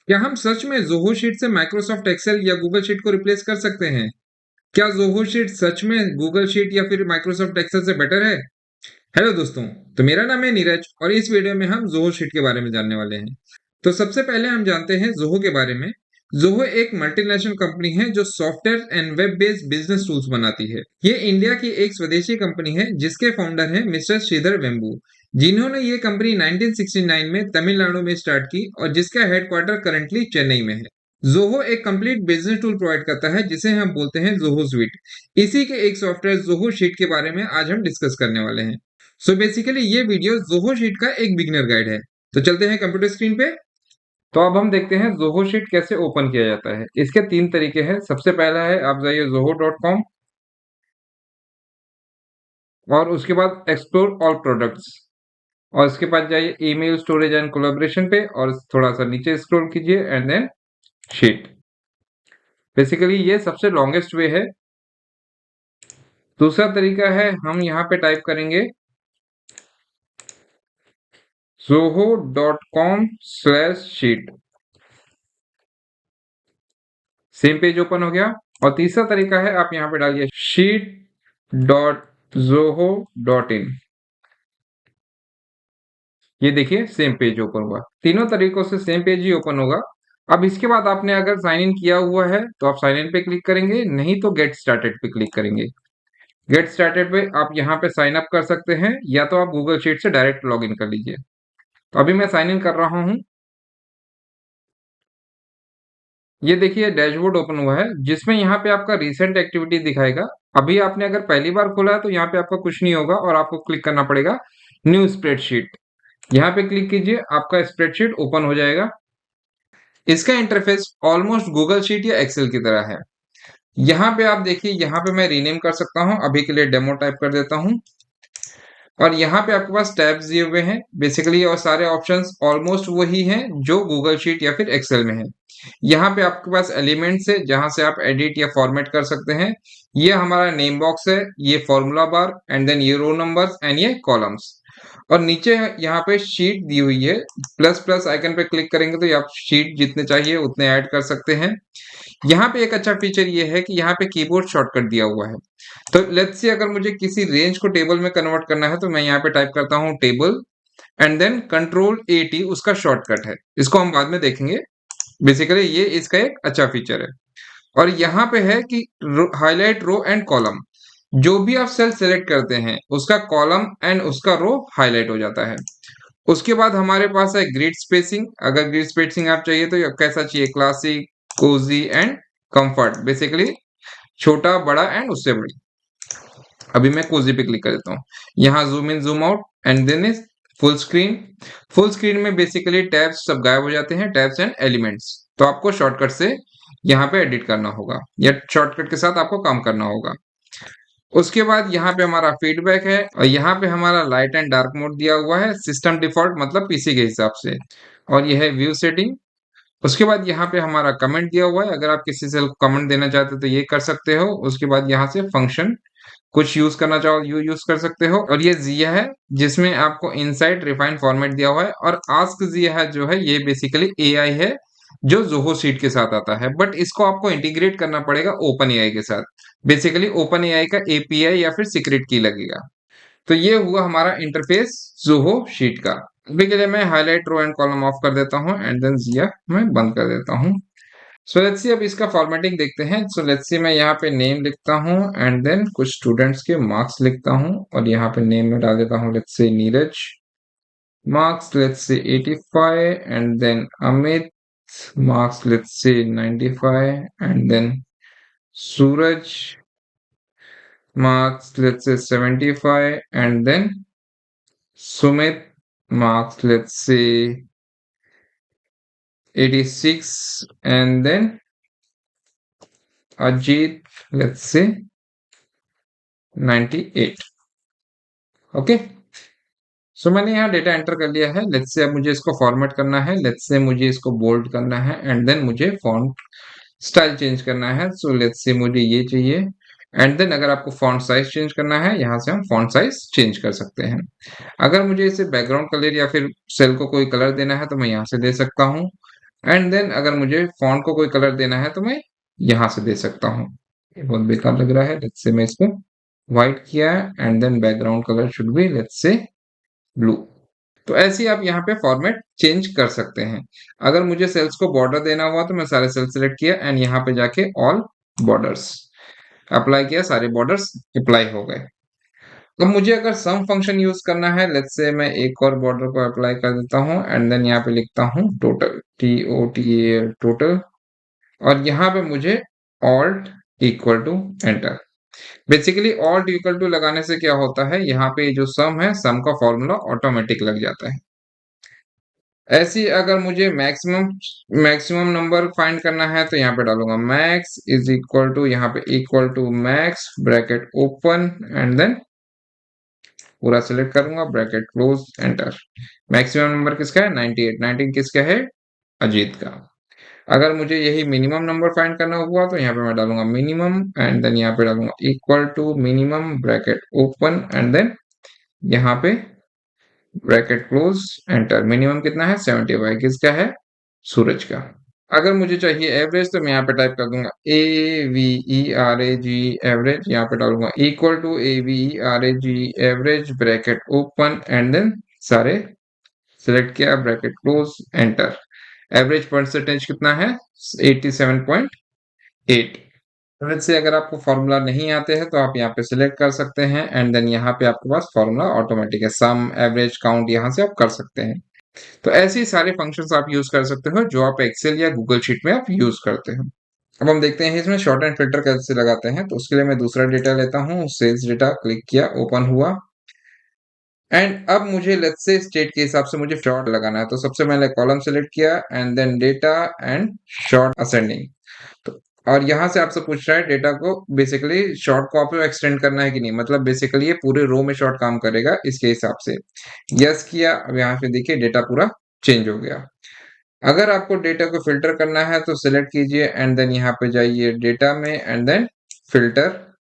क्या हम सच में ज़ोहो शीट से माइक्रोसॉफ्ट एक्सेल या गूगल शीट को रिप्लेस कर सकते हैं? क्या ज़ोहो शीट सच में गूगल शीट या फिर माइक्रोसॉफ्ट एक्सेल से बेटर है? हेलो दोस्तों, तो मेरा नाम है नीरज और इस वीडियो में हम ज़ोहो शीट के बारे में जानने वाले हैं। तो सबसे पहले हम जानते हैं ज़ोहो के बारे में। ज़ोहो एक मल्टीनेशनल कंपनी है जो software and web based business tools बनाती है। ये इंडिया की एक स्वदेशी कंपनी है जिसके फाउंडर हैं मिस्टर श्रीधर वेम्बू, जिन्होंने ये कंपनी 1969 में तमिलनाडु में स्टार्ट की और जिसका हेडक्वार्टर करंटली चेन्नई में है। ज़ोहो एक कंप्लीट बिजनेस टूल प्रोवाइड करता है जिसे हम बोलते हैं ज़ोहो स्वीट। इसी के एक सॉफ्टवेयर ज़ोहो शीट के बारे में आज हम डिस्कस करने वाले हैं। सो बेसिकली ये वीडियो ज़ोहो शीट का एक बिगिनर गाइड है। तो चलते हैं कंप्यूटर स्क्रीन पे। तो अब हम देखते हैं ज़ोहो शीट कैसे ओपन किया जाता है। इसके 3 तरीके हैं। सबसे पहला है आप जाइए zoho.com और उसके बाद एक्सप्लोर ऑल प्रोडक्ट्स और इसके बाद जाइए ईमेल स्टोरेज एंड कोलैबोरेशन पे और थोड़ा-सा नीचे स्क्रॉल कीजिए एंड देन शीट। बेसिकली ये सबसे लॉन्गेस्ट वे है। दूसरा तरीका है हम यहाँ पे टाइप करेंगे zoho.com/sheet। सेम पेज ओपन हो गया। और तीसरा तरीका है आप यहाँ पे डालिए sheet.zoho.in। ये देखिए सेम पेज ओपन हुआ। तीनों तरीकों से सेम पेज ही ओपन होगा। अब इसके बाद आपने अगर साइन इन किया हुआ है तो आप साइन इन पे क्लिक करेंगे, नहीं तो गेट स्टार्टेड पे क्लिक करेंगे। गेट स्टार्टेड पे आप यहाँ पे साइन अप कर सकते हैं या तो आप गूगल शीट से डायरेक्ट लॉग इन कर लीजिए। तो अभी मैं साइन इन कर रहा हूँ। ये देखिए डैशबोर्ड ओपन हुआ है जिसमें यहाँ पे आपका रिसेंट एक्टिविटी दिखाएगा। अभी आपने अगर पहली बार खोला है तो यहाँ पे आपका कुछ नहीं होगा और आपको क्लिक करना पड़ेगा न्यू स्प्रेडशीट। यहाँ पे क्लिक कीजिए, आपका स्प्रेडशीट ओपन हो जाएगा। इसका इंटरफेस ऑलमोस्ट गूगल शीट या एक्सेल की तरह है। यहाँ पे आप देखिए, यहाँ पे मैं रीनेम कर सकता हूँ, अभी के लिए डेमो टाइप कर देता हूँ। और यहाँ पे आपके पास टैब्स दिए हुए हैं बेसिकली, और सारे ऑप्शंस ऑलमोस्ट वही हैं जो गूगल शीट या फिर एक्सेल में है। यहाँ पे आपके पास एलिमेंट्स है जहां से आप एडिट या फॉर्मेट कर सकते हैं। ये हमारा नेम बॉक्स है, ये फॉर्मूला बार एंड देन ये रो नंबर्स एंड ये कॉलम्स। और नीचे यहाँ पे शीट दी हुई है, प्लस प्लस आइकन पे क्लिक करेंगे तो आप शीट जितने चाहिए उतने ऐड कर सकते हैं। यहाँ पे एक अच्छा फीचर ये है कि यहाँ पे कीबोर्ड शॉर्टकट दिया हुआ है। तो लेट्स से अगर मुझे किसी रेंज को टेबल में कन्वर्ट करना है तो मैं यहाँ पे टाइप करता हूँ table and then control A T उसका शॉर्टकट है। इसको हम बाद में देखेंगे। बेसिकली ये इसका एक अच्छा फीचर है। और यहाँ पे है कि हाईलाइट रो एंड कॉलम। जो भी आप सेल सेलेक्ट करते हैं उसका कॉलम एंड उसका रो हाईलाइट हो जाता है। उसके बाद हमारे पास है ग्रिड स्पेसिंग। अगर ग्रिड स्पेसिंग आप चाहिए तो कैसा चाहिए, classic, Cozi and comfort. Basically छोटा, बड़ा एंड उससे बड़ी। अभी मैं कोजी पे क्लिक कर देता हूँ। यहाँ zoom in zoom out and then is full screen. Full screen में बेसिकली टैब्स सब गायब हो जाते हैं, टैब्स एंड एलिमेंट्स। तो आपको शॉर्टकट से यहाँ पे एडिट करना होगा या शॉर्टकट के साथ आपको काम करना होगा। उसके बाद यहाँ पे हमारा फीडबैक है और यहाँ पे हमारा लाइट एंड डार्क मोड दिया हुआ है, सिस्टम डिफॉल्ट मतलब पीसी के हिसाब से। और यह है व्यू सेटिंग। उसके बाद यहाँ पे हमारा कमेंट दिया हुआ है, अगर आप किसी सेल को कमेंट देना चाहते हो तो ये कर सकते हो। उसके बाद यहाँ से फंक्शन कुछ यूज करना चाहो यू यूज कर सकते हो। और ये जिया है जिसमें आपको इनसाइट रिफाइंड फॉर्मेट दिया हुआ है। और आस्क जिया है जो है ये बेसिकली एआई है जो ज़ोहो शीट के साथ आता है, बट इसको आपको इंटीग्रेट करना पड़ेगा ओपन एआई के साथ। बेसिकली ओपन एआई का एपीआई या फिर सीक्रेट की लगेगा। तो ये हुआ हमारा इंटरफेस ज़ोहो शीट का। अभी के लिए मैं highlight row and column off कर देता हूँ एंड देन जिया मैं बंद कर देता हूँ। सो लेट्स सी अब इसका फॉर्मेटिंग देखते हैं। सो लेट्स सी मैं यहाँ पे नेम लिखता हूँ एंड देन कुछ स्टूडेंट्स के मार्क्स लिखता हूँ और यहाँ पे नेम में डाल देता हूँ let's say Neeraj. Marks let's say 85 and then Amit marks let's say 95 and then Suraj marks let's say 75 and then Sumit marks let's say 86 and then Ajit let's say 98। Okay, सो मैंने यहाँ डेटा एंटर कर लिया है। लेट्स से अब मुझे इसको format करना है। लेट्स से मुझे इसको बोल्ड करना है एंड देन मुझे फॉन्ट स्टाइल चेंज करना है। सो लेट्स से मुझे ये चाहिए एंड देन अगर आपको फॉन्ट साइज चेंज करना है यहाँ से हम फॉन्ट साइज चेंज कर सकते हैं। अगर मुझे इसे बैकग्राउंड कलर या फिर सेल को कोई कलर देना है तो मैं यहाँ से दे सकता हूँ। एंड देन अगर मुझे फॉन्ट को कोई कलर देना है तो मैं यहाँ से दे सकता हूँ। ये बहुत बेकार लग रहा है, लेट्स से मैं इसको व्हाइट किया and then background colour should be let's say blue. तो ऐसे ही आप यहाँ पे फॉर्मेट चेंज कर सकते हैं। अगर मुझे सेल्स को बॉर्डर देना हुआ तो मैं सारे सेल्स सिलेक्ट किया एंड यहाँ पे जाके ऑल बॉर्डर्स अप्लाई किया, सारे बॉर्डर्स अप्लाई हो गए। अब मुझे अगर सम फंक्शन यूज करना है, लेट्स से मैं एक और बॉर्डर को अप्लाई कर देता हूँ एंड देन यहाँ पे लिखता हूँ टोटल, TOTAL टोटल, और यहाँ पे मुझे alt equal to enter. Basically alt equal to लगाने से क्या होता है, यहाँ पे जो सम है, सम का फॉर्मूला ऑटोमेटिक लग जाता है। ऐसे ही अगर मुझे मैक्सिमम मैक्सिमम नंबर फाइंड करना है तो यहाँ पे डालूंगा मैक्स इज इक्वल टू, यहाँ पे equal to max bracket open and then पूरा सिलेक्ट करूंगा, bracket close, enter. Maximum number किसका है, 98, 19 किसका है, अजीत का। अगर मुझे यही मिनिमम नंबर फाइंड करना हुआ तो यहाँ पे मैं डालूंगा मिनिमम एंड देन यहाँ पे डालूंगा equal to minimum bracket open and then यहाँ पे ब्रैकेट क्लोज, एंटर। मिनिमम कितना है, 75, किसका है, सूरज का। अगर मुझे चाहिए एवरेज तो मैं यहाँ पे टाइप कर दूंगा AVERAG एवरेज, यहाँ पे डालूंगा equal to AVERAG average bracket open and then सारे सिलेक्ट किया, bracket close, enter. Average percentage कितना है, 87.8। से अगर आपको फॉर्मूला नहीं आते हैं तो आप यहाँ पे सिलेक्ट कर सकते हैं एंड देन यहाँ पे आपके पास फॉर्मूला ऑटोमेटिक है, सम एवरेज काउंट यहाँ से आप कर सकते हैं। तो ऐसे ही सारे फंक्शंस आप यूज कर सकते हो जो आप एक्सेल या गूगल शीट में आप यूज करते हो। अब हम देखते हैं इसमें शॉर्ट एंड फिल्टर कैसे लगाते हैं। तो उसके लिए मैं दूसरा डेटा लेता हूँ, सेल्स डेटा क्लिक किया, ओपन हुआ एंड अब मुझे लेट्स से स्टेट के हिसाब से मुझे शॉर्ट लगाना है। तो सबसे पहले कॉलम सेलेक्ट किया and then data and sort ascending. तो और यहाँ से आपसे पूछ रहा है डेटा को बेसिकली शॉर्ट को आपको एक्सटेंड करना है कि नहीं, मतलब बेसिकली ये पूरे रो में शॉर्ट काम करेगा इसके हिसाब से। यस किया, अब यहाँ पे देखिए डेटा पूरा चेंज हो गया। अगर आपको डेटा को फिल्टर करना है तो सिलेक्ट कीजिए एंड देन यहाँ पे जाइए डेटा में एंड देन फिल्टर,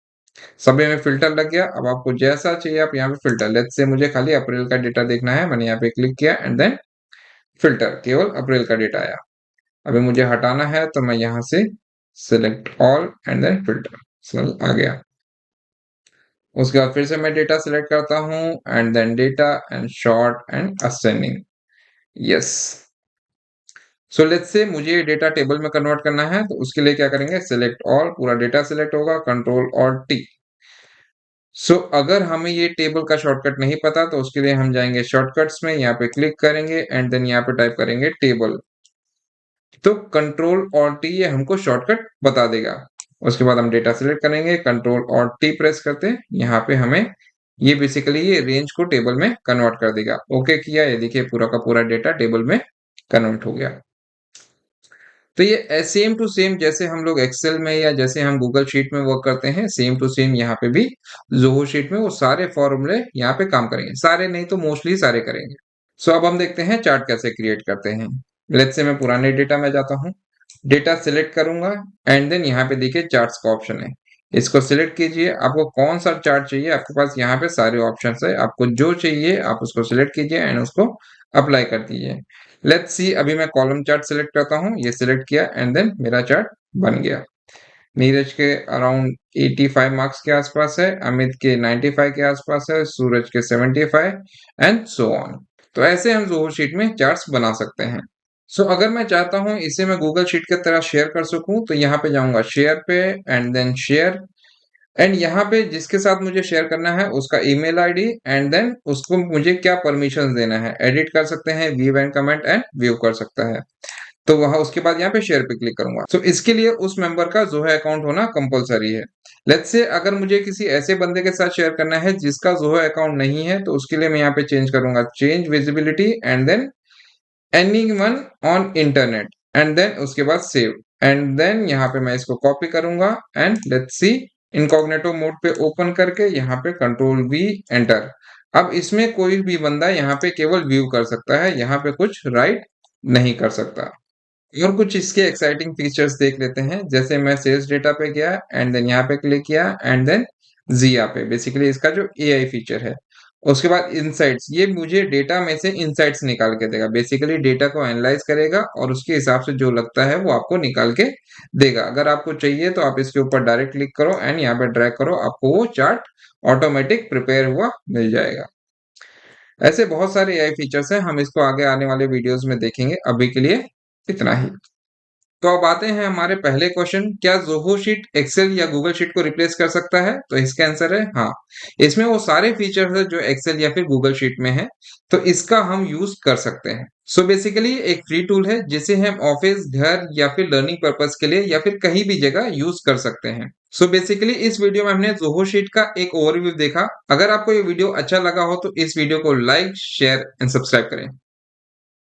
सभी में फिल्टर लग गया। अब आपको जैसा चाहिए आप यहाँ पे फिल्टर, लेट्स से मुझे खाली अप्रैल का डेटा देखना है, मैंने यहाँ पे क्लिक किया एंड देन फिल्टर, केवल अप्रैल का डेटा आया। अभी मुझे हटाना है तो मैं यहाँ से select all and then filter, चल आ गया। उसके बाद फिर से मैं डेटा सिलेक्ट करता हूँ and then data and sort and ascending, yes. So let's say मुझे ये डेटा टेबल में कन्वर्ट करना है तो उसके लिए क्या करेंगे, सिलेक्ट ऑल, पूरा डेटा सिलेक्ट होगा, कंट्रोल ऑल्ट टी। सो अगर हमें ये टेबल का शॉर्टकट नहीं पता तो उसके लिए हम जाएंगे शॉर्टकट्स में, यहाँ पे क्लिक करेंगे एंड देन यहाँ पे टाइप करेंगे टेबल। तो कंट्रोल ऑल्ट टी ये हमको शॉर्टकट बता देगा। उसके बाद हम डेटा सिलेक्ट करेंगे, कंट्रोल ऑल्ट टी प्रेस करते, यहाँ पे हमें ये बेसिकली ये रेंज को टेबल में कन्वर्ट कर देगा। ओके किया, ये देखिए पूरा का पूरा डेटा टेबल में कन्वर्ट हो गया। तो ये सेम टू सेम जैसे हम लोग एक्सेल में या जैसे हम गूगल शीट में वर्क करते हैं, सेम टू सेम यहाँ पे भी जोहो शीट में वो सारे फॉर्मूले यहाँ पे काम करेंगे, सारे नहीं तो मोस्टली सारे करेंगे। सो अब हम देखते हैं चार्ट कैसे क्रिएट करते हैं। लेट्स से मैं पुराने डेटा में जाता हूँ, डेटा सिलेक्ट करूंगा एंड देन यहाँ पे देखिए चार्ट्स का ऑप्शन है, इसको सिलेक्ट कीजिए। आपको कौन सा चार्ट चाहिए, आपके पास यहाँ पे सारे ऑप्शन है, आपको जो चाहिए आप उसको सिलेक्ट कीजिए एंड उसको अप्लाई कर दीजिए। लेट्स सी, अभी मैं कॉलम चार्ट सिलेक्ट करता हूँ, ये सिलेक्ट किया एंड देन मेरा चार्ट बन गया। नीरज के अराउंड 85 मार्क्स के आसपास है, अमित के 95 के आसपास है, सूरज के 75 एंड सो ऑन। तो ऐसे हम जोहो शीट में चार्ट्स बना सकते हैं। सो अगर मैं चाहता हूं इसे मैं गूगल शीट की तरह शेयर कर सकूं तो यहाँ पे जाऊंगा शेयर पे एंड देन शेयर एंड यहाँ पे जिसके साथ मुझे शेयर करना है उसका ईमेल आईडी एंड देन उसको मुझे क्या परमिशन देना है, एडिट कर सकते हैं, view and comment and view कर सकता है। तो वहां उसके बाद यहाँ पे शेयर पे क्लिक करूंगा। तो इसके लिए उस मेंबर का जोहो अकाउंट होना कंपलसरी है। लेट्स से अगर मुझे किसी ऐसे बंदे के साथ शेयर करना है जिसका जोहो अकाउंट नहीं है तो उसके लिए मैं यहाँ पे चेंज करूंगा, change visibility and then anyone on internet and then उसके बाद सेव एंड देन यहाँ पे मैं इसको कॉपी करूंगा and let's see incognito mode पे ओपन करके यहाँ पे कंट्रोल वी एंटर। अब इसमें कोई भी बंदा यहाँ पे केवल व्यू कर सकता है, यहाँ पे कुछ राइट नहीं कर सकता। और कुछ इसके एक्साइटिंग फीचर्स देख लेते हैं, जैसे मैं सेल्स डेटा पे गया एंड देन यहाँ पे क्लिक किया एंड देन जिया पे, बेसिकली इसका जो एआई फीचर है उसके बाद इनसाइट्स, ये मुझे डेटा में से इनसाइट्स निकाल के देगा। बेसिकली डेटा को एनालाइज करेगा और उसके हिसाब से जो लगता है वो आपको निकाल के देगा। अगर आपको चाहिए तो आप इसके ऊपर डायरेक्ट क्लिक करो एंड यहाँ पे ड्रैग करो, आपको वो चार्ट ऑटोमेटिक प्रिपेयर हुआ मिल जाएगा। ऐसे बहुत सारे एआई फीचर्स हैं, हम इसको आगे आने वाले वीडियोस में देखेंगे। अभी के लिए इतना ही। तो अब आते हैं हमारे पहले क्वेश्चन, क्या ज़ोहो शीट एक्सेल या गूगल शीट को रिप्लेस कर सकता है? तो इसका आंसर है हाँ। इसमें वो सारे फीचर्स हैं जो एक्सेल या फिर गूगल शीट में है, तो इसका हम यूज कर सकते हैं। सो बेसिकली एक फ्री टूल है जिसे हम ऑफिस, घर या फिर लर्निंग पर्पस के लिए या फिर कहीं भी जगह यूज कर सकते हैं। सो बेसिकली इस वीडियो में हमने ज़ोहो शीट का एक ओवरव्यू देखा। अगर आपको ये वीडियो अच्छा लगा हो तो इस वीडियो को लाइक, शेयर एंड सब्सक्राइब करें।